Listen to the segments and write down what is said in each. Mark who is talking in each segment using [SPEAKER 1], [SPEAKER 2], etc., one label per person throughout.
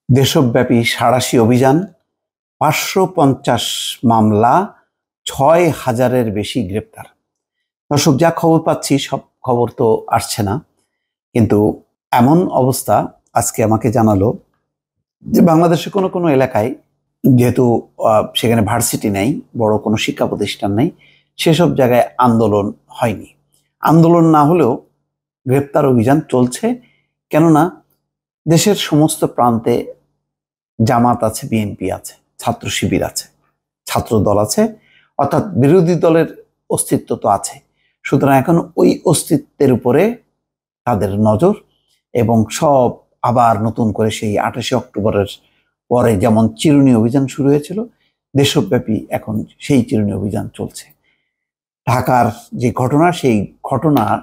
[SPEAKER 1] দেশব্যাপী সাঁড়াশি অভিযান, ৫৫০ মামলা, ৬,০০০-এর বেশি গ্রেপ্তার। দর্শক, যা খবর পাচ্ছি সব খবর তো আসছে না, কিন্তু এমন অবস্থা আজকে আমাকে জানালো যে বাংলাদেশের কোনো কোনো এলাকায়, যেহেতু সেখানে ভার্সিটি নেই, বড় কোনো শিক্ষা প্রতিষ্ঠান নেই, সেসব জায়গায় আন্দোলন হয়নি। আন্দোলন না হলেও গ্রেপ্তার অভিযান চলছে, কেননা দেশের সমস্ত প্রান্তে জামাত আছে, বিএনপি আছে, ছাত্র শিবির আছে, ছাত্র দল আছে, অর্থাৎ বিরোধী দলের অস্তিত্ব তো আছে। সুতরাং এখন ওই অস্তিত্বের উপরে তাদের নজর, এবং সব আবার নতুন করে সেই ২৮শে অক্টোবরের পরে যেমন চিরুনি অভিযান শুরু হয়েছিল, দেশব্যাপী এখন সেই চিরুনি অভিযান চলছে। ঢাকার যে ঘটনা, সেই ঘটনার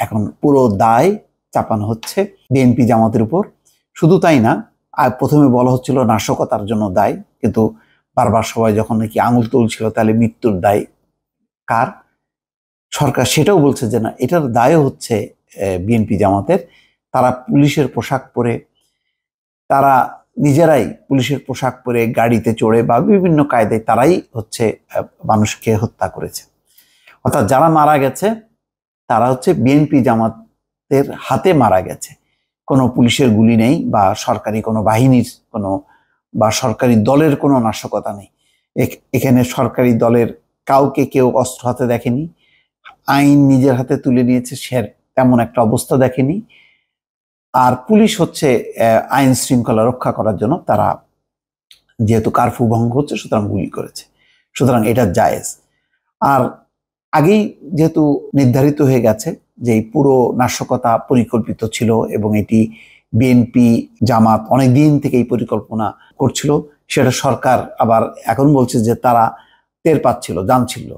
[SPEAKER 1] এখন পুরো দায় চাপানো হচ্ছে বিএনপি জামাতের উপর। শুধু তাই না, আর প্রথমে বলা হচ্ছিল নাশকতার জন্য দায়, কিন্তু বারবার সবাই যখন নাকি আঙুল তুলছিল তাহলে মৃত্যুর দায় কার, সরকার সেটাও বলছে যে না, এটার দায়ও হচ্ছে বিএনপি জামাতের। তারা পুলিশের পোশাক পরে, তারা নিজেরাই পুলিশের পোশাক পরে গাড়িতে চড়ে বা বিভিন্ন কায়দায় তারাই হচ্ছে মানুষকে হত্যা করেছে। অর্থাৎ যারা মারা গেছে তারা হচ্ছে বিএনপি জামাতের হাতে মারা গেছে। কোনো পুলিশের গুলি নেই, বা সরকারি কোনো বাহিনীর কোনো বা সরকারি দলের কোনো নাশকতা নেই। এখানে সরকারি দলের কাউকে কেউ অস্ত্র হাতে দেখেনি, আইন নিজের হাতে তুলে নিয়েছে সে তেমন একটা অবস্থা দেখেনি। আর পুলিশ হচ্ছে আইন শৃঙ্খলা রক্ষা করার জন্য তারা যেহেতু কারফিউ ভঙ্গ হচ্ছে, সুতরাং গুলি করেছে, সুতরাং এটা জায়েজ। আর আগেই যেহেতু নির্ধারিত হয়ে গেছে যে এই পুরো নাশকতা পরিকল্পিত ছিল, এবং এটি বিএনপি জামাত অনেক দিন থেকে এই পরিকল্পনা করছিল, সেটা সরকার আবার এখন বলছে যে তারা টের পাচ্ছিল, জানছিল,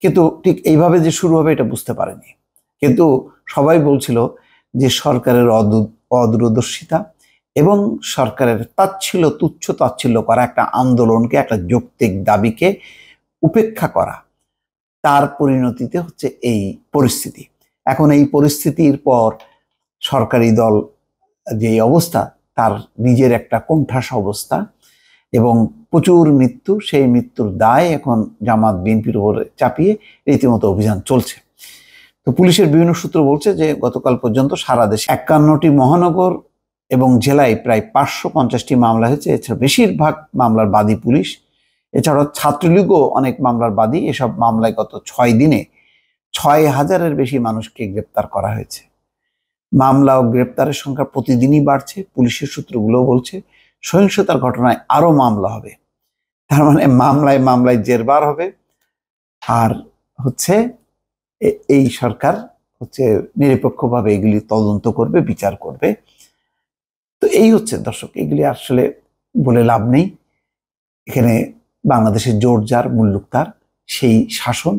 [SPEAKER 1] কিন্তু ঠিক এইভাবে যে শুরু হবে এটা বুঝতে পারেনি। কিন্তু সবাই বলছিল যে সরকারের অদূরদর্শিতা এবং সরকারের তাচ্ছিল্য, তুচ্ছ তাচ্ছিল্য করা একটা আন্দোলনকে, একটা যৌক্তিক দাবিকে উপেক্ষা করা, তার পরিণতিতে হচ্ছে এই পরিস্থিতি। এখন এই পরিস্থিতির পর সরকারি দল যে অবস্থা, তার নিজের একটা কোণঠাসা অবস্থা এবং প্রচুর মৃত্যু, সেই মৃত্যুর দায় এখন জামাত বিএনপির উপর চাপিয়ে রীতিমতো অভিযান চলছে। তো পুলিশের বিভিন্ন সূত্র বলছে যে গতকাল পর্যন্ত সারা দেশে ৫১টি মহানগর এবং জেলায় প্রায় ৫৫০টি মামলা হয়েছে। এছাড়া বেশিরভাগ মামলার বাদী পুলিশ, এছাড়াও ছাত্রলীগও অনেক মামলার বাদী। এসব মামলায় গত ৬ দিনে ৬,০০০-এর বেশি মানুষকে গ্রেপ্তার করা হয়েছে। মামলা ও গ্রেপ্তারের সংখ্যা প্রতিদিনই বাড়ছে। পুলিশের সূত্রগুলো বলছে সহিংসতার ঘটনায় আরো মামলা হবে, তার মানে মামলায় মামলায় জেরবার হবে। আর হচ্ছে এই সরকার হচ্ছে নিরপেক্ষভাবে এগুলি তদন্ত করবে, বিচার করবে। তো এই হচ্ছে দর্শক, এগুলি আসলে বলে লাভ নেই। এখানে বাংলাদেশের জোর যার মুল্লুক তার, সেই শাসন,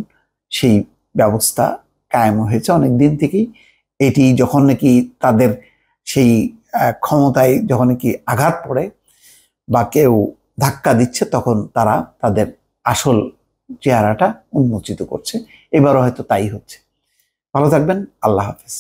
[SPEAKER 1] সেই ব্যবস্থা কায়েম হয়েছে অনেক দিন থেকেই। এটি যখন নাকি তাদের সেই ক্ষমতায় যখন নাকি আঘাত পড়ে বা কেউ ধাক্কা দিচ্ছে, তখন তারা তাদের আসল চেহারাটা উন্মোচিত করছে। এবারও হয়তো তাই হচ্ছে। ভালো থাকবেন। আল্লাহ হাফেজ।